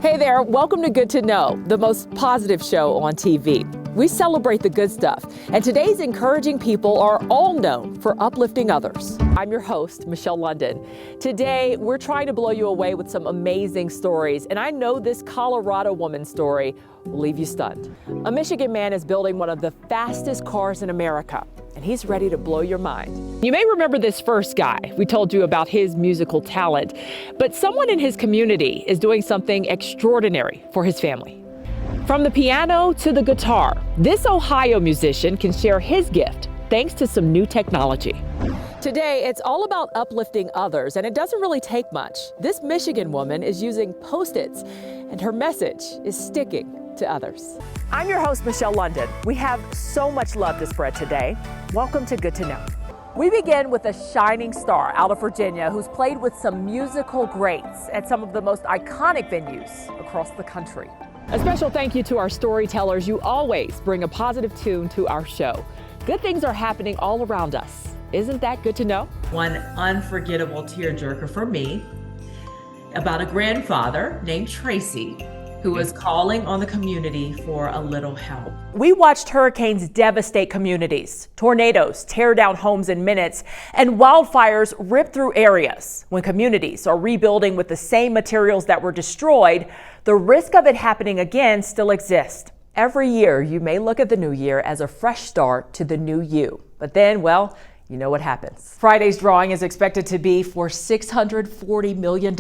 Hey there, welcome to Good to Know, the most positive show on TV. We celebrate the good stuff, and today's encouraging people are all known for uplifting others. I'm your host, Michelle London. Today, we're trying to blow you away with some amazing stories, and I know this Colorado woman's story will leave you stunned. A Michigan man is building one of the fastest cars in America, and he's ready to blow your mind. You may remember this first guy. We told you about his musical talent, but someone in his community is doing something extraordinary for his family. From the piano to the guitar, this Ohio musician can share his gift thanks to some new technology. Today, it's all about uplifting others, and it doesn't really take much. This Michigan woman is using Post-its, and her message is sticking to others. I'm your host, Michelle London. We have so much love to spread today. Welcome to Good to Know. We begin with a shining star out of Virginia who's played with some musical greats at some of the most iconic venues across the country. A special thank you to our storytellers. You always bring a positive tune to our show. Good things are happening all around us. Isn't that good to know? One unforgettable tearjerker for me about a grandfather named Tracy who was calling on the community for a little help. We watched hurricanes devastate communities, tornadoes tear down homes in minutes, and wildfires rip through areas. When communities are rebuilding with the same materials that were destroyed, the risk of it happening again still exists. Every year, you may look at the new year as a fresh start to the new you. But then, well, you know what happens. Friday's drawing is expected to be for $640 million.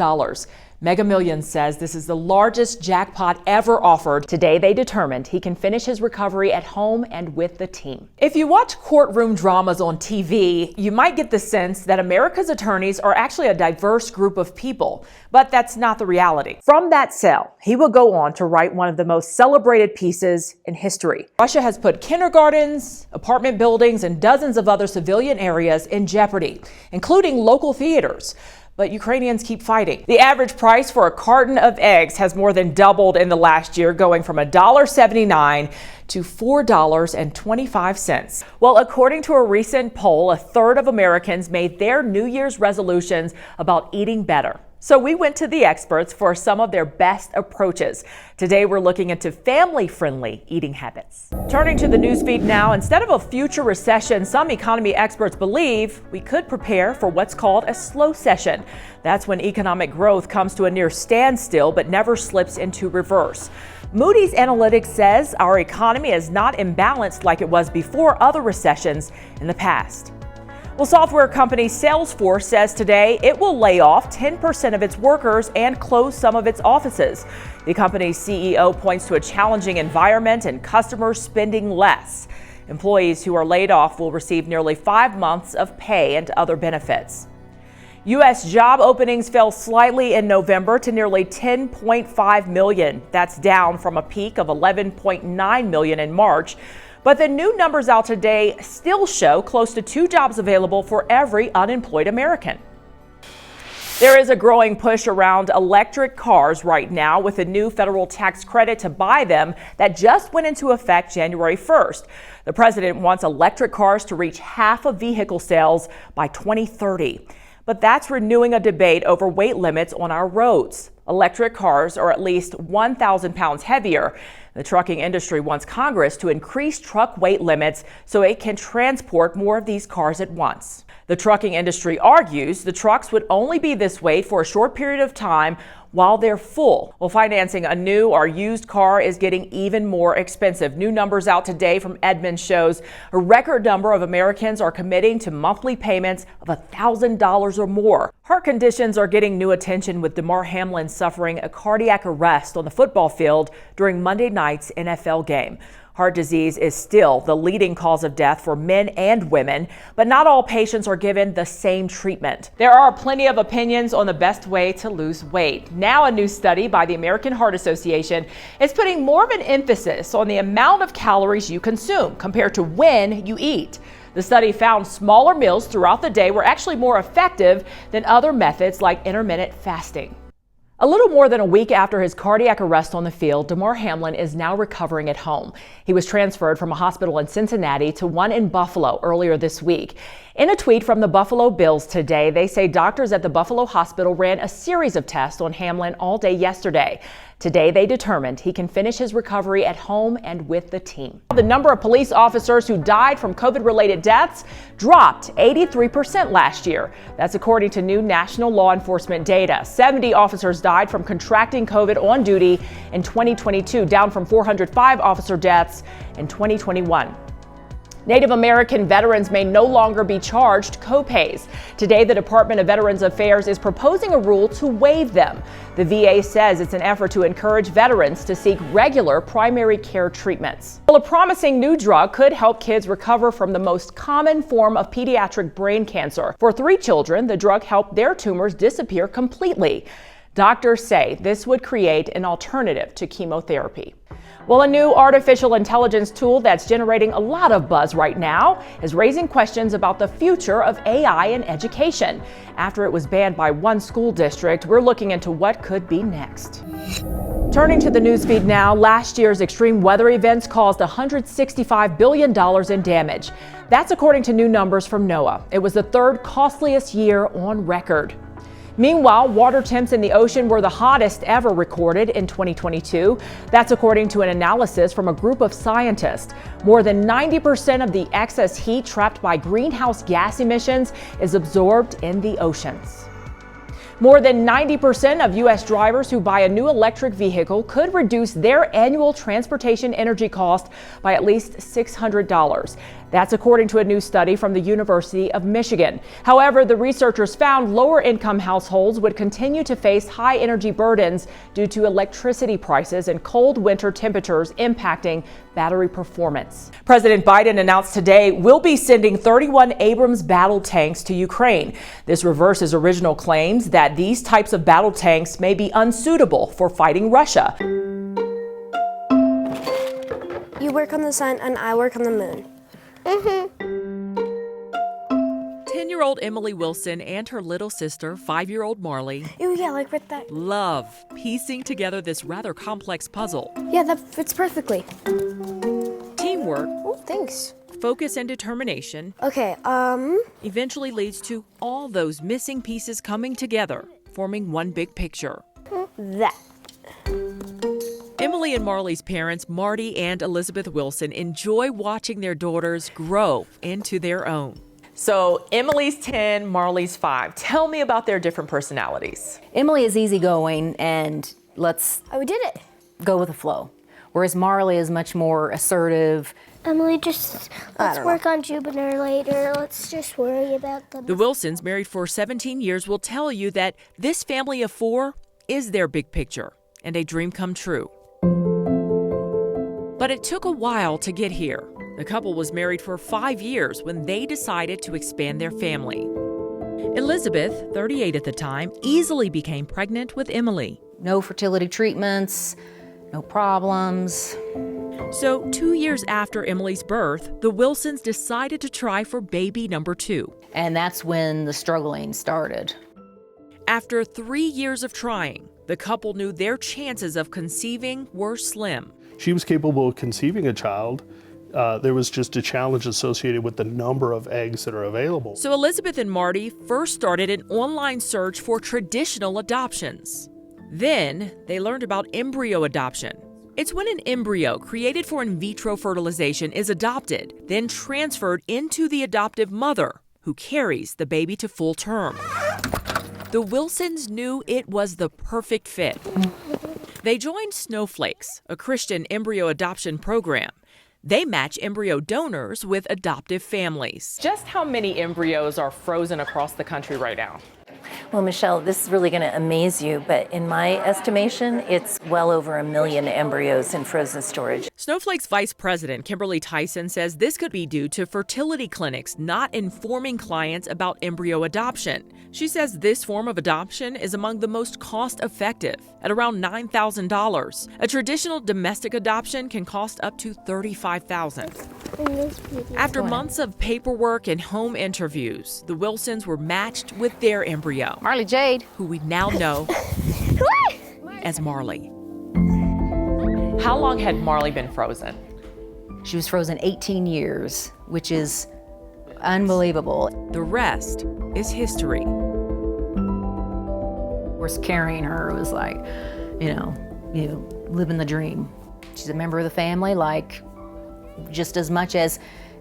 Mega Millions says this is the largest jackpot ever offered. Today, they determined he can finish his recovery at home and with the team. If you watch courtroom dramas on TV, you might get the sense that America's attorneys are actually a diverse group of people, but that's not the reality. From that cell, he will go on to write one of the most celebrated pieces in history. Russia has put kindergartens, apartment buildings, and dozens of other civilian areas in jeopardy, including local theaters. But Ukrainians keep fighting. The average price for a carton of eggs has more than doubled in the last year, going from $1.79 to $4.25. Well, according to a recent poll, a third of Americans made their New Year's resolutions about eating better. So we went to the experts for some of their best approaches. Today, we're looking into family-friendly eating habits. Turning to the newsfeed now, instead of a future recession, some economy experts believe we could prepare for what's called a slow session. That's when economic growth comes to a near standstill but never slips into reverse. Moody's Analytics says our economy is not imbalanced like it was before other recessions in the past. Well, software company Salesforce says today it will lay off 10% of its workers and close some of its offices. The company's CEO points to a challenging environment and customers spending less. Employees who are laid off will receive nearly 5 months of pay and other benefits. U.S. job openings fell slightly in November to nearly 10.5 million. That's down from a peak of 11.9 million in March. But the new numbers out today still show close to 2 jobs available for every unemployed American. There is a growing push around electric cars right now with a new federal tax credit to buy them that just went into effect January 1st. The president wants electric cars to reach half of vehicle sales by 2030. But that's renewing a debate over weight limits on our roads. Electric cars are at least 1,000 pounds heavier. The trucking industry wants Congress to increase truck weight limits so it can transport more of these cars at once. The trucking industry argues the trucks would only be this weight for a short period of time while they're full. Well, financing a new or used car is getting even more expensive. New numbers out today from Edmunds shows a record number of Americans are committing to monthly payments of $1,000 or more. Heart conditions are getting new attention, with Damar Hamlin suffering a cardiac arrest on the football field during Monday night's NFL game. Heart disease is still the leading cause of death for men and women, but not all patients are given the same treatment. There are plenty of opinions on the best way to lose weight. Now, a new study by the American Heart Association is putting more of an emphasis on the amount of calories you consume compared to when you eat. The study found smaller meals throughout the day were actually more effective than other methods like intermittent fasting. A little more than a week after his cardiac arrest on the field, Damar Hamlin is now recovering at home. He was transferred from a hospital in Cincinnati to one in Buffalo earlier this week. In a tweet from the Buffalo Bills today, they say doctors at the Buffalo hospital ran a series of tests on Hamlin all day yesterday. Today, they determined he can finish his recovery at home and with the team. The number of police officers who died from COVID-related deaths dropped 83% last year. That's according to new national law enforcement data. 70 officers died from contracting COVID on duty in 2022, down from 405 officer deaths in 2021. Native American veterans may no longer be charged co-pays. Today, the Department of Veterans Affairs is proposing a rule to waive them. The VA says it's an effort to encourage veterans to seek regular primary care treatments. Well, a promising new drug could help kids recover from the most common form of pediatric brain cancer. For 3 children, the drug helped their tumors disappear completely. Doctors say this would create an alternative to chemotherapy. Well, a new artificial intelligence tool that's generating a lot of buzz right now is raising questions about the future of AI in education. After it was banned by one school district, we're looking into what could be next. Turning to the newsfeed now, last year's extreme weather events caused $165 billion in damage. That's according to new numbers from NOAA. It was the 3rd costliest year on record. Meanwhile, water temps in the ocean were the hottest ever recorded in 2022. That's according to an analysis from a group of scientists. More than 90% of the excess heat trapped by greenhouse gas emissions is absorbed in the oceans. More than 90% of U.S. drivers who buy a new electric vehicle could reduce their annual transportation energy cost by at least $600. That's according to a new study from the University of Michigan. However, the researchers found lower income households would continue to face high energy burdens due to electricity prices and cold winter temperatures impacting battery performance. President Biden announced today we'll be sending 31 Abrams battle tanks to Ukraine. This reverses original claims that these types of battle tanks may be unsuitable for fighting Russia. You work on the sun and I work on the moon. 10-year-old Emily Wilson and her little sister, 5-year-old Marley, Ooh, yeah, like with that. love piecing together this rather complex puzzle. Yeah, that fits perfectly. Teamwork, Oh, thanks. focus, and determination Okay, eventually leads to all those missing pieces coming together, forming one big picture. that. Emily and Marley's parents, Marty and Elizabeth Wilson, enjoy watching their daughters grow into their own. So Emily's 10, Marley's 5. Tell me about their different personalities. Emily is easygoing and let's Oh, we did it. go with the flow, whereas Marley is much more assertive. Emily, just let's work on Jupiter later. Let's just worry about them. The Wilsons, married for 17 years, will tell you that this family of 4 is their big picture and a dream come true. But it took a while to get here. The couple was married for 5 years when they decided to expand their family. Elizabeth, 38 at the time, easily became pregnant with Emily. No fertility treatments, no problems. So 2 years after Emily's birth, the Wilsons decided to try for baby number 2. And that's when the struggling started. After 3 years of trying, the couple knew their chances of conceiving were slim. She was capable of conceiving a child. There was just a challenge associated with the number of eggs that are available. So Elizabeth and Marty first started an online search for traditional adoptions. Then they learned about embryo adoption. It's when an embryo created for in vitro fertilization is adopted, then transferred into the adoptive mother, who carries the baby to full term. The Wilsons knew it was the perfect fit. They joined Snowflakes, a Christian embryo adoption program. They match embryo donors with adoptive families. Just how many embryos are frozen across the country right now? Well, Michelle, this is really going to amaze you, but in my estimation, it's well over 1 million embryos in frozen storage. Snowflake's Vice President, Kimberly Tyson, says this could be due to fertility clinics not informing clients about embryo adoption. She says this form of adoption is among the most cost-effective, at around $9,000. A traditional domestic adoption can cost up to $35,000. After months of paperwork and home interviews, the Wilsons were matched with their embryo, Marley Jade. who we now know as Marley. How long had Marley been frozen? She was frozen 18 years, which is unbelievable. The rest is history. Of course, carrying her was like, living the dream. She's a member of the family, like just as much as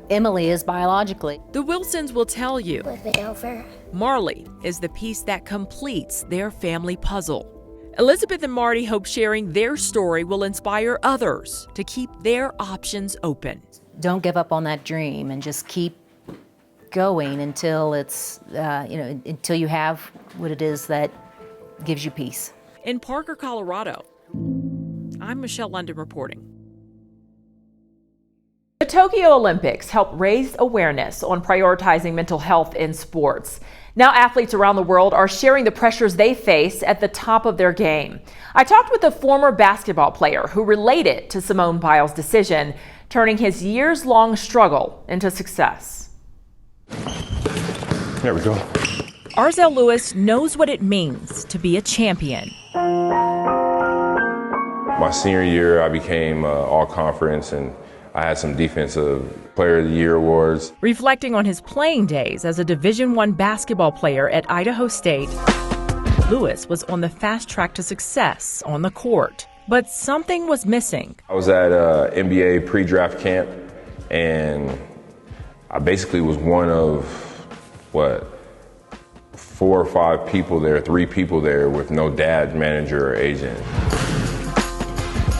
Emily is biologically. The Wilsons will tell you Flip it over. Marley is the piece that completes their family puzzle. Elizabeth and Marty hope sharing their story will inspire others to keep their options open. Don't give up on that dream and just keep going until it's, until you have what it is that gives you peace. In Parker, Colorado, I'm Michelle London reporting. The Tokyo Olympics helped raise awareness on prioritizing mental health in sports. Now athletes around the world are sharing the pressures they face at the top of their game. I talked with a former basketball player who related to Simone Biles' decision, turning his years-long struggle into success. There we go. Arzel Lewis knows what it means to be a champion. My senior year, I became all-conference, and I had some Defensive Player of the Year awards. Reflecting on his playing days as a Division I basketball player at Idaho State, Lewis was on the fast track to success on the court. But something was missing. I was at NBA pre-draft camp, and I basically was one of, 4 or 5 people there, 3 people there with no dad, manager, or agent.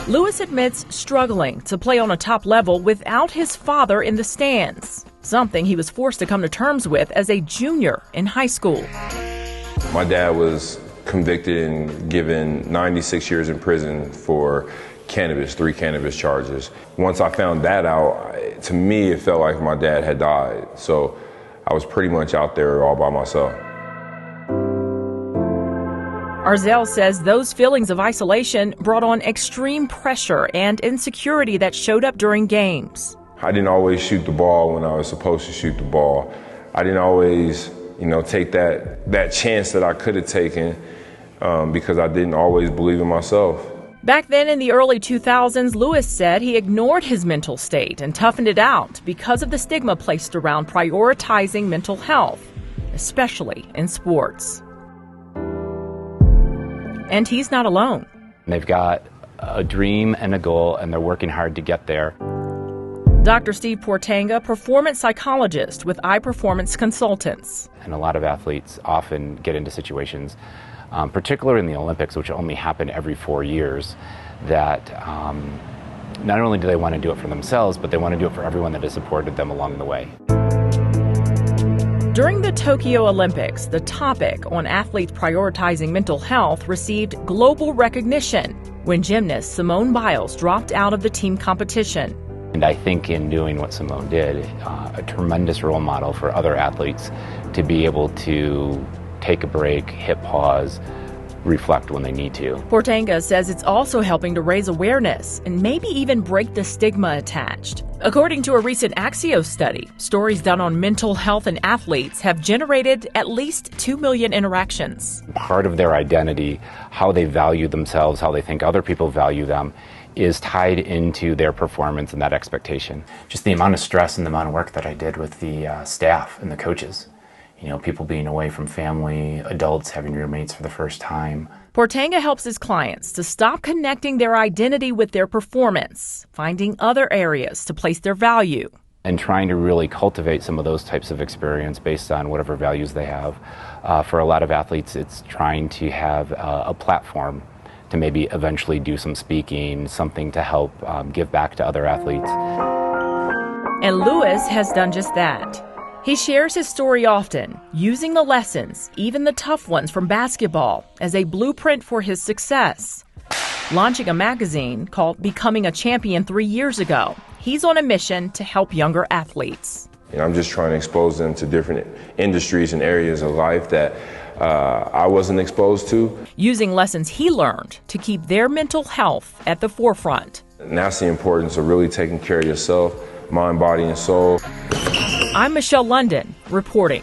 Lewis admits struggling to play on a top level without his father in the stands, something he was forced to come to terms with as a junior in high school. My dad was convicted and given 96 years in prison for cannabis, 3 cannabis charges. Once I found that out, to me, it felt like my dad had died. So I was pretty much out there all by myself. Arzel says those feelings of isolation brought on extreme pressure and insecurity that showed up during games. I didn't always shoot the ball when I was supposed to shoot the ball. I didn't always, take that chance that I could have taken because I didn't always believe in myself. Back then in the early 2000s, Lewis said he ignored his mental state and toughened it out because of the stigma placed around prioritizing mental health, especially in sports. And he's not alone. They've got a dream and a goal, and they're working hard to get there. Dr. Steve Portanga, performance psychologist with iPerformance Consultants. And a lot of athletes often get into situations, particularly in the Olympics, which only happen every 4 years, that not only do they want to do it for themselves, but they want to do it for everyone that has supported them along the way. During the Tokyo Olympics, the topic on athletes prioritizing mental health received global recognition when gymnast Simone Biles dropped out of the team competition. And I think in doing what Simone did, a tremendous role model for other athletes to be able to take a break, hit pause, reflect when they need to. Portanga says it's also helping to raise awareness and maybe even break the stigma attached. According to a recent Axios study, stories done on mental health in athletes have generated at least 2 million interactions. Part of their identity, how they value themselves, how they think other people value them, is tied into their performance and that expectation. Just the amount of stress and the amount of work that I did with the staff and the coaches. People being away from family, adults having roommates for the first time. Portanga helps his clients to stop connecting their identity with their performance, finding other areas to place their value. And trying to really cultivate some of those types of experience based on whatever values they have. For a lot of athletes, it's trying to have a platform to maybe eventually do some speaking, something to help give back to other athletes. And Lewis has done just that. He shares his story often, using the lessons, even the tough ones from basketball, as a blueprint for his success. Launching a magazine called Becoming a Champion 3 years ago, he's on a mission to help younger athletes. I'm just trying to expose them to different industries and areas of life that I wasn't exposed to. Using lessons he learned to keep their mental health at the forefront. And that's the importance of really taking care of yourself, mind, body, and soul. I'm Michelle London, reporting.